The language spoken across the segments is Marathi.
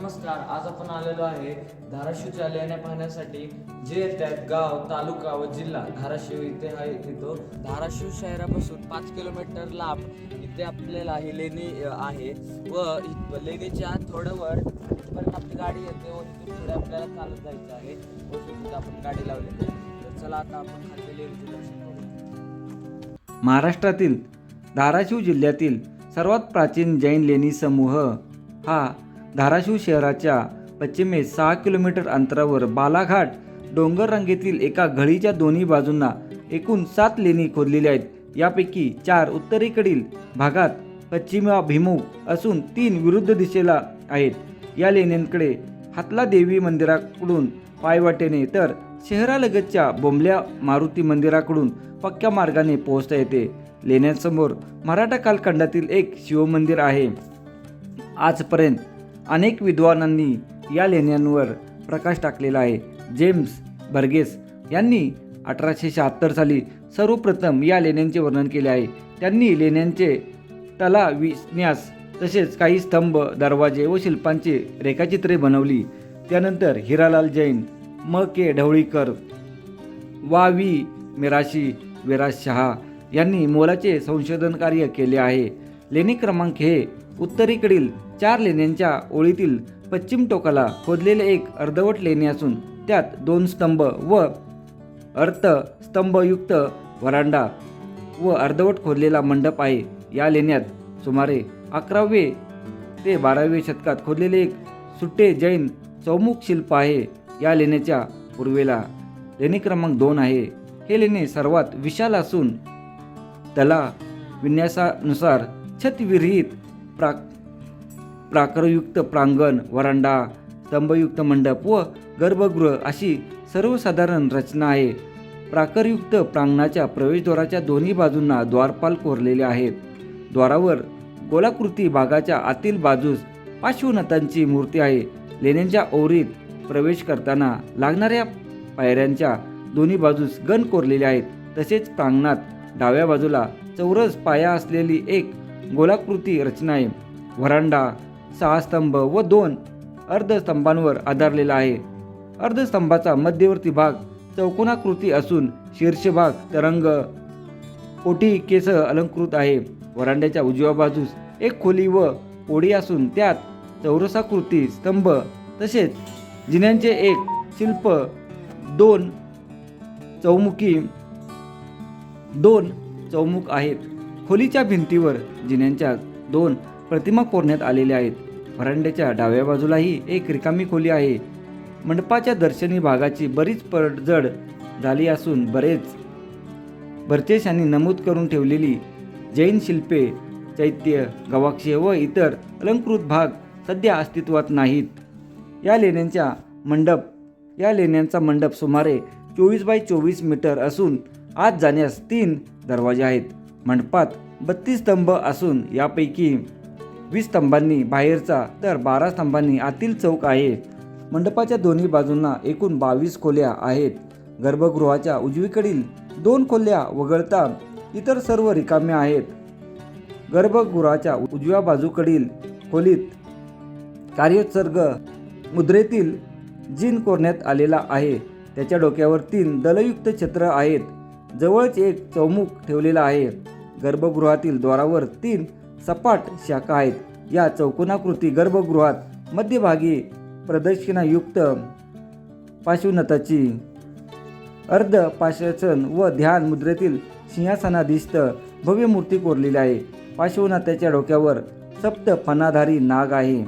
नमस्कार. आज आपण आलेलो आहे धाराशिवच्या लेण्या पाहण्यासाठी. जे त्यात गाव, तालुका व जिल्हा धाराशिव इथे येतो. धाराशिव शहरापासून 5 किलोमीटर लांब इथे आपल्याला ही लेणी आहे व लेणीच्या थोडं वर इथपर्यंत आपली गाडी येते व इथून पुढे आपल्याला चालत जायचं आहे व तिथे आपण गाडी लावलेली आहे. तर चला आता आपण खाली लेणीचे दर्शन करूया. महाराष्ट्रातील धाराशिव जिल्ह्यातील सर्वात प्राचीन जैन लेणी समूह हा धाराशिव शहराच्या पश्चिमेस 6 किलोमीटर अंतरावर बालाघाट डोंगर रांगेतील एका घळीच्या दोन्ही बाजूंना एकूण 7 लेणी खोदलेल्या आहेत. यापैकी 4 उत्तरेकडील भागात पश्चिमाभिमुख असून 3 विरुद्ध दिशेला आहेत. या लेण्यांकडे हातला देवी मंदिराकडून पायवाटेने तर शहरालगतच्या बोंबल्या मारुती मंदिराकडून पक्क्या मार्गाने पोहोचता येते. लेण्यांसमोर मराठा कालखंडातील एक शिवमंदिर आहे. आजपर्यंत अनेक विद्वानांनी या लेण्यांवर प्रकाश टाकलेला आहे. जेम्स बर्गेस यांनी 1876 साली सर्वप्रथम या लेण्यांचे वर्णन केले आहे. त्यांनी लेण्यांचे तला विन्यास तसेच काही स्तंभ, दरवाजे व शिल्पांची रेखाचित्रे बनवली. त्यानंतर हिरालाल जैन, म के ढवळीकर, वा वी मिराशी, विराज शहा यांनी मोलाचे संशोधन कार्य केले आहे. लेणी क्रमांक हे उत्तरेकडील 4 लेण्यांच्या ओळीतील पश्चिम टोकाला खोदलेले एक अर्धवट लेणी असून त्यात 2 स्तंभ व स्तंभयुक्त वरांडा व अर्धवट खोदलेला मंडप आहे. या लेण्यात सुमारे 11वे ते 12वे शतकात खोदलेले एक सुट्टे जैन चौमुख शिल्प आहे. या लेण्याच्या पूर्वेला लेणी क्रमांक 2 आहे. हे लेणे सर्वात विशाल असून तला विन्यासानुसार छतविरहित प्राकारयुक्त प्रांगण, वरांडा, स्तंभयुक्त मंडप व गर्भगृह अशी सर्वसाधारण रचना आहे. प्राकारयुक्त प्रांगणाच्या प्रवेशद्वाराच्या दोन्ही बाजूंना द्वारपाल कोरलेले आहेत. द्वारावर गोलाकृती भागाच्या आतील बाजूस पार्श्वनाथांची मूर्ती आहे. लेण्यांच्या ओरीत प्रवेश करताना लागणाऱ्या पायऱ्यांच्या दोन्ही बाजूस गण कोरलेले आहेत. तसेच प्रांगणात डाव्या बाजूला चौरस पाया असलेली एक गोलाकृती रचना आहे. वरांडा 6 स्तंभ व 2 अर्धस्तंभांवर आधारलेला आहे. अर्धस्तंभाचा मध्यवर्ती भाग चौकोनाकृती असून शीर्षभाग तरंग कोटिकेसह अलंकृत आहे. वरांड्याच्या उजव्या बाजूस एक खोली व ओढी असून त्यात चौरसाकृती स्तंभ तसेच जिन्यांचे एक शिल्प, 2 चौमुख आहेत. खोलीच्या भिंतीवर जिन्यांच्या 2 प्रतिमा कोरण्यात आलेल्या आहेत. वरांड्याच्या डाव्या बाजूलाही एक रिकामी खोली आहे. मंडपाच्या दर्शनी भागाची बरीच पडझड झाली असून बर्चेस यांनी नमूद करून ठेवलेली जैन शिल्पे, चैत्य, गवाक्षे व इतर अलंकृत भाग सध्या अस्तित्वात नाहीत. या लेण्यांचा मंडप सुमारे 24 बाय 24 मीटर असून आत जाण्यास 3 दरवाजे आहेत. मंडपात 32 स्तंभ असून यापैकी 20 स्तंभांनी बाहेरचा तर 12 स्तंभांनी आतील चौक आहे. मंडपाच्या दोन्ही बाजूंना एकूण 22 खोल्या आहेत. गर्भगृहाच्या उजवीकडील 2 खोल्या वगळता इतर सर्व रिकाम्या आहेत. गर्भगृहाच्या उजव्या बाजूकडील खोलीत कार्योत्सर्ग मुद्रेतील जिन कोरण्यात आलेला आहे. त्याच्या डोक्यावर 3 दलयुक्त छत्र आहेत. जवळच एक चौमुख ठेवलेला आहे. गर्भगृहातील द्वारावर 3 सपाट शाखा आहेत. या चौकोनाकृती गर्भगृहात मध्यभागी प्रदक्षिणायुक्त पार्श्वनाथाची अर्धपाशासन व ध्यान मुद्रेतील सिंहासनाधीष्ठ भव्य मूर्ती कोरलेली आहे. पार्श्वनाथाच्या डोक्यावर सप्त फणाधारी नाग आहे.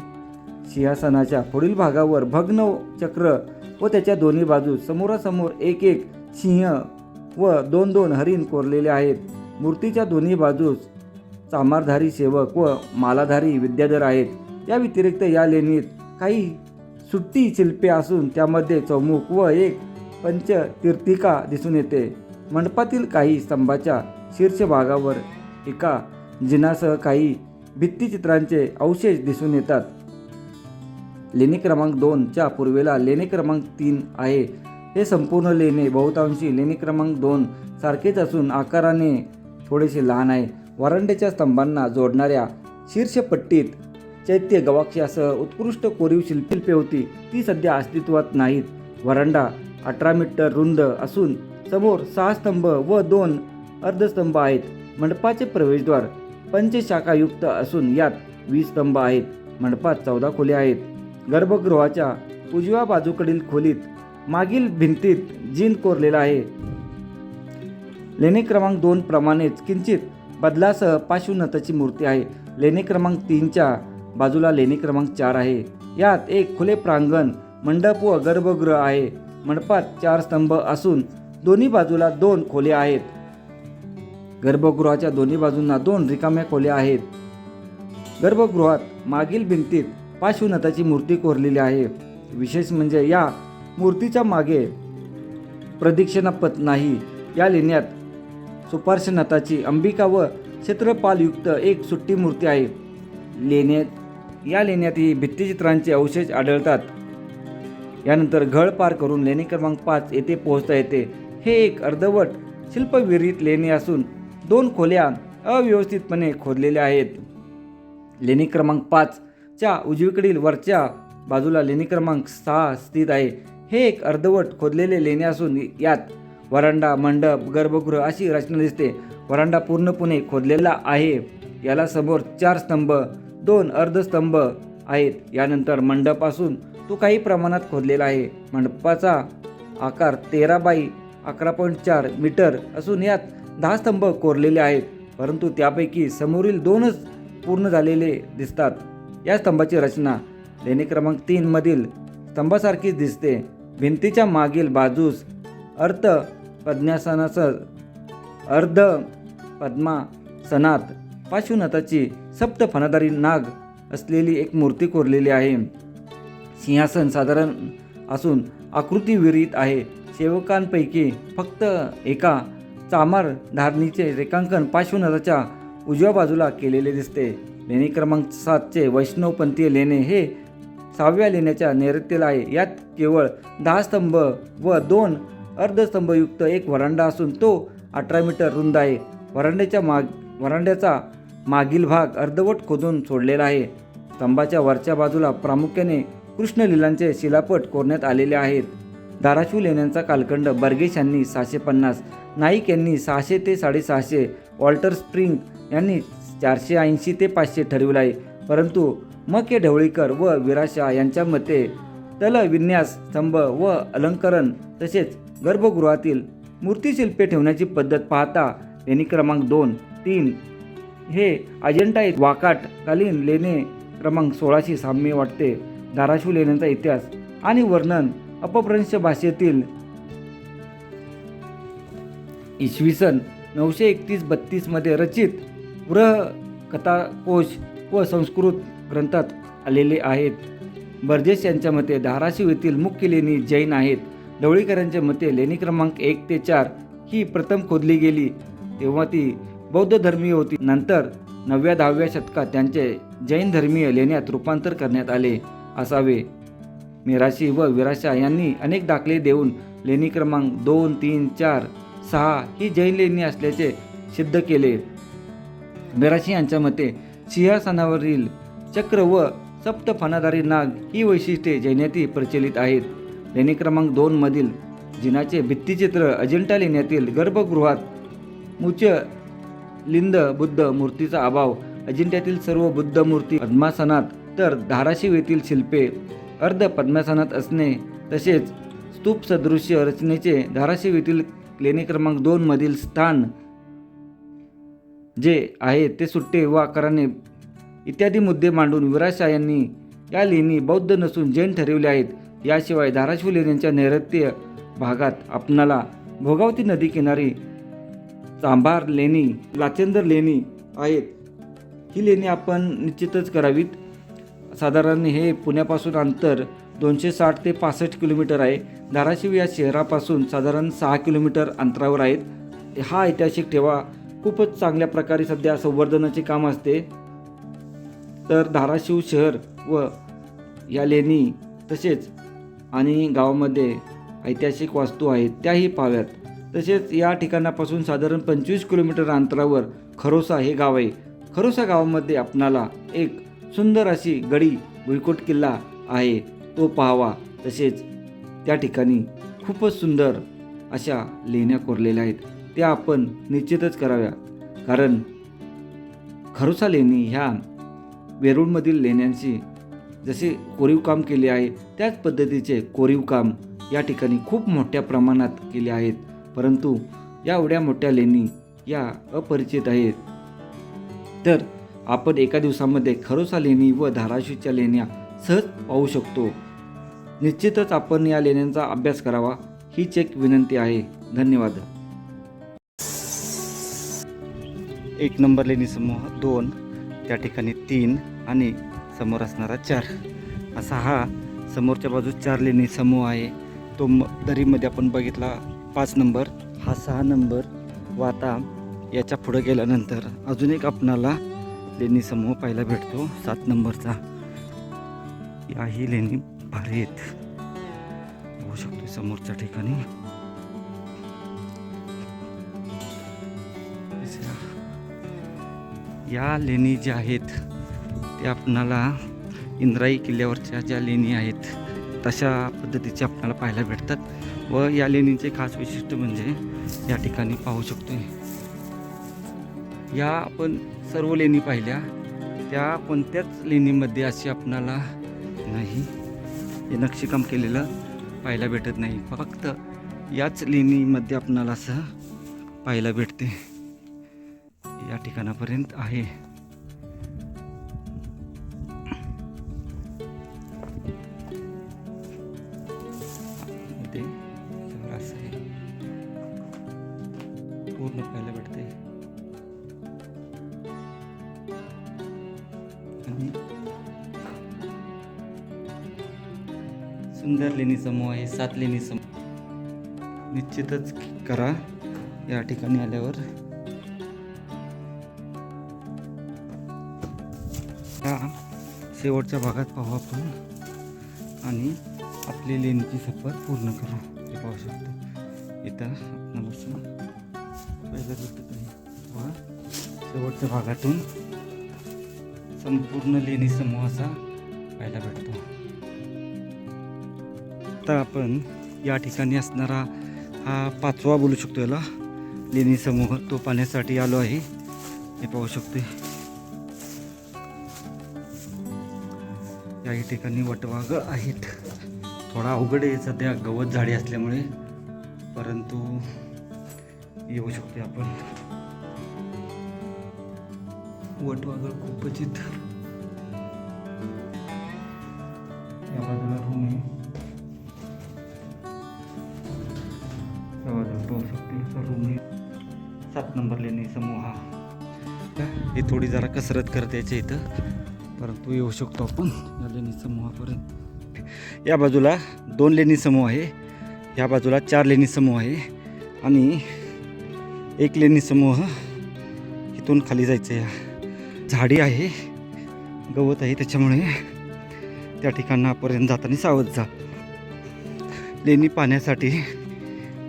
सिंहासनाच्या पुढील भागावर भग्न चक्र व त्याच्या दोन्ही बाजूस समोरासमोर एक सिंह व 2 हरिण कोरलेले आहेत. मूर्तीच्या दोन्ही बाजूस चामारधारी सेवक व मालाधारी विद्याधर आहेत. या व्यतिरिक्त या लेणीत काही सुट्टी शिल्पे असून त्यामध्ये चौमुख व एक पंचतीर्थिका दिसून येते. मंडपातील काही स्तंभाच्या शीर्ष भागावर एका जिनासह काही भित्तिचित्रांचे अवशेष दिसून येतात. लेणी क्रमांक 2 च्या पूर्वेला लेणी क्रमांक 3 आहे. हे संपूर्ण लेणे बहुतांशी लेणी क्रमांक 2 सारखेच असून आकाराने थोडेसे लहान आहे. वरांड्याच्या स्तंभांना जोडणाऱ्या शीर्षपट्टीत चैत्य गवाक्षासह उत्कृष्ट कोरीव शिल्पे होती ती सध्या अस्तित्वात नाहीत. व्हरांडा 18 मीटर रुंद असून समोर 6 स्तंभ व 2 अर्धस्तंभ आहेत. मंडपाचे प्रवेशद्वार पंचशाखायुक्त असून यात 20 स्तंभ आहेत. मंडपात 14 खोल्या आहेत. गर्भगृहाच्या उजव्या बाजूकडील खोलीत मागील भिंतीत जिन कोरलेला आहे. लेणी क्रमांक 2 प्रमाणेच किंचित बदलासह पार्श्वनाथाची मूर्ती आहे. लेणी क्रमांक 3च्या बाजूला लेणी क्रमांक 4 आहे. यात एक खुले प्रांगण, मंडप व गर्भगृह आहे. मंडपात 4 स्तंभ असून दोन्ही बाजूला 2 खोल्या आहेत. गर्भगृहाच्या दोन्ही बाजूंना 2 रिकाम्या खोल्या आहेत. गर्भगृहात मागील भिंतीत पार्श्वनाथाची मूर्ती कोरलेली आहे. विशेष म्हणजे या मूर्तीच्या मागे प्रदक्षिणापथ नाही. या लेण्यात सुपार्श्वनाथाची अंबिका व क्षेत्रपालयुक्त एक सुट्टी मूर्ती आहे. या लेण्यातही भित्तिचित्रांचे अवशेष आढळतात. यानंतर घळ पार करून लेणी क्रमांक 5 येथे पोहोचता येते. हे एक अर्धवट शिल्पविरहित लेणी असून 2 खोल्या अव्यवस्थितपणे खोदलेल्या आहेत. लेणी क्रमांक 5च्या उजवीकडील वरच्या बाजूला लेणी क्रमांक 6 स्थित आहे. हे एक अर्धवट खोदलेले लेणे असून यात वरांडा, मंडप, गर्भगृह अशी रचना दिसते. वरांडा पूर्णपणे खोदलेला आहे. याला समोर 4 स्तंभ, 2 अर्धस्तंभ आहेत. यानंतर मंडप असून तो काही प्रमाणात खोदलेला आहे. मंडपाचा आकार 13 बाय 11.4 मीटर असून यात 10 स्तंभ कोरलेले आहेत, परंतु त्यापैकी समोरील 2च पूर्ण झालेले दिसतात. या स्तंभाची रचना लेणी क्रमांक 3 मधील स्तंभासारखीच दिसते. भिंतीच्या मागील बाजूस अर्ध पद्मासनात पार्श्वनाथाची सप्तफणाधारी नाग असलेली एक मूर्ती कोरलेली आहे. सिंहासन साधारण असून आकृतीविरहित आहे. सेवकांपैकी फक्त एका चामार धारणीचे रेखांकन पार्श्वनाथाच्या उजव्या बाजूला केलेले दिसते. लेणी क्रमांक 7चे वैष्णवपंथीय लेणे हे 6व्या लेण्याच्या नैऋत्येला आहे. यात केवळ 10 स्तंभ व 2 अर्धस्तंभयुक्त एक वरांडा असून तो 18 मीटर रुंद आहे. वरांड्याचा मागील भाग अर्धवट खोदून सोडलेला आहे. स्तंभाच्या वरच्या बाजूला प्रामुख्याने कृष्णलीलांचे शिलापट कोरण्यात आलेले आहेत. धाराशिव लेण्यांचा कालखंड बर्गेश यांनी 650, नाईक यांनी 600 ते 650, वॉल्टर स्प्रिंग यांनी 480 ते 500 ठरविला आहे. परंतु मके ढवळीकर व विराशा यांच्या मते तलविन्यास, स्तंभ व अलंकरण तसेच गर्भगृहातील मूर्तिशिल्पे ठेवण्याची पद्धत पाहता लेणी क्रमांक 2, 3 हे अजंठा वाकाटकालीन लेणे क्रमांक 16शी साम्य वाटते. धाराशिव लेण्यांचा इतिहास आणि वर्णन अपभ्रंश भाषेतील इसवी सन 931-32 मध्ये रचित बृहत्कथाकोश व संस्कृत ग्रंथात आलेले आहेत. बर्जेस यांच्या मते धाराशिव येथील मुख्य लेणी जैन आहेत. ढवळीकरांच्या मते लेणी क्रमांक 1 ते 4 ही प्रथम खोदली गेली तेव्हा ती बौद्ध धर्मीय होती. नंतर 9व्या-10व्या शतकात त्यांचे जैन धर्मीय लेण्यात रूपांतर करण्यात आले असावे. मिराशी व विराशा यांनी अनेक दाखले देऊन लेणी क्रमांक 2, 3, 4, 6 ही जैन लेणी असल्याचे सिद्ध केले. मिराशी यांच्या मते सिंहासनावरील चक्र व सप्तफणाधारी नाग ही वैशिष्ट्ये जैनातील प्रचलित आहेत. लेणी क्रमांक 2 मधील जिनाचे भित्तिचित्र अजिंठा लेण्यातील गर्भगृहात मुचलिंद बुद्ध मूर्तीचा अभाव, अजिंठ्यातील सर्व बुद्ध मूर्ती पद्मासनात तर धाराशिव येथील शिल्पे अर्ध पद्मासनात असणे तसेच स्तूप सदृश्य रचनेचे धाराशिव येथील लेणी क्रमांक 2 मधील स्थान जे आहे ते सुट्टे व आकाराने इत्यादी मुद्दे मांडून विराशा यांनी या लेणी बौद्ध नसून जैन ठरवले आहेत. याशिवाय धाराशिव लेण्यांच्या नैऋत्य भागात आपणाला भोगावती नदी किनारी चांभार लेणी, लाचेंदर लेणी आहेत. ही लेणी आपण निश्चितच करावीत. साधारण हे पुण्यापासून अंतर 260 ते 65 किलोमीटर आहे. धाराशिव या शहरापासून साधारण 6 किलोमीटर अंतरावर आहेत. हा ऐतिहासिक ठेवा खूपच चांगल्या प्रकारे सध्या संवर्धनाचे काम असते. तर धाराशिव शहर व या लेणी तसेच आणि गावामध्ये ऐतिहासिक वास्तू आहेत त्याही पाहाव्यात. तसेच या ठिकाणापासून साधारण 25 किलोमीटर अंतरावर खरोसा हे गाव आहे. खरोसा गावामध्ये आपणाला एक सुंदर अशी गडी भुईकोट किल्ला आहे तो पाहावा. तसेच त्या ठिकाणी खूपच सुंदर अशा लेण्या कोरलेल्या आहेत, त्या आपण निश्चितच कराव्या. कारण खरोसा लेणी ह्या वेरूळमधील लेण्यांशी जसे कोरीव काम केले आहे त्याच पद्धतीचे कोरीव काम या ठिकाणी खूप मोठ्या प्रमाणात केले आहेत. परंतु या एवढ्या मोठ्या लेणी या अपरिचित आहेत. तर आपण एका दिवसामध्ये खरोसा लेणी व धाराशिवच्या लेण्या सहज पाहू शकतो. निश्चितच आपण या लेण्यांचा अभ्यास करावा हीच एक विनंती आहे. धन्यवाद. 1 नंबर लेणी समूह 2, त्या ठिकाणी 3 आणि समोर असणारा 4 असा हा समोरच्या बाजूस 4 लेणी समूह आहे. तो दरीमध्ये आपण बघितला 5 नंबर, हा 6 नंबर व आता याच्या पुढे गेल्यानंतर अजून एक आपणाला लेणी समूह पाहायला भेटतो 7 नंबरचा. याही लेणी भारी आहेत, बघू शकतो समोरच्या ठिकाणी. या लेणी ज्या आहेत ते आपणाला इंद्राई किल्ल्यावरच्या ज्या लेणी आहेत तशा पद्धतीचे आपल्याला पाहायला भेटतात. व या लेणीचे खास वैशिष्ट्य म्हणजे या ठिकाणी पाहू शकतो, या आपण सर्व लेणी पाहिल्या त्या कोणत्याच लेणीमध्ये अशी आपणाला नाही हे नक्षीकाम केलेलं पाहायला भेटत नाही. फक्त याच लेणीमध्ये आपणाला असं पाहायला भेटते. या ठिकाणापर्यंत आहे. असं आहे, पूर्ण पाहायला भेटते. आणि सुंदर लेणी समूह आहे, 7 लेणी समूह निश्चितच करा या ठिकाणी आल्यावर. या शेवटच्या भागात पाहू आपण आणि आपली लेणीची सफर पूर्ण करू. हे पाहू शकतो इथं आपल्यापासून पहिलं भेटत आहे व शेवटच्या भागातून संपूर्ण लेणी समूह असा पाहायला भेटतो. आता आपण या ठिकाणी असणारा हा 5वा बोलू शकतो याला लेणी समूह, तो पाहण्यासाठी आलो आहे. हे पाहू शकतो या ठिकाणी वटवाघळ आहेत. थोडा अवघड आहे सध्या गवत झाडी असल्यामुळे, परंतु येऊ शकते आपण. वटवाघळ खूपच या बाजूला रूम आहे, या बाजूला पाहू शकते रूम आहे. 7 नंबर लेणी समूह हे थोडी जरा कसरत करते याच्या इथं, परंतु येऊ शकतो आपण या लेणी समूहापर्यंत. या बाजूला 2 लेणी समूह आहे, या बाजूला 4 लेणी समूह आहे आणि 1 लेणी समूह इथून खाली जायचं. या झाडी आहे, गवत आहे, त्याच्यामुळे त्या ठिकाणापर्यंत जाताना सावध जा. लेणी पाहण्यासाठी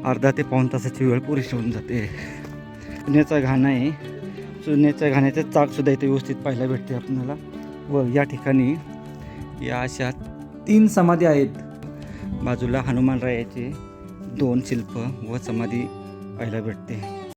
अर्धा ते पाऊण तासाची वेळ पुरेशी होऊन जाते. चुन्याचा घाणा आहे, चुन्याच्या घाण्याचं चाकसुद्धा इथे व्यवस्थित पाहायला भेटते आपल्याला. व या ठिकाणी या अशा 3 समाधी आहेत. बाजूला हनुमानरायाचे 2 शिल्प व समाधी पाहायला भेटते.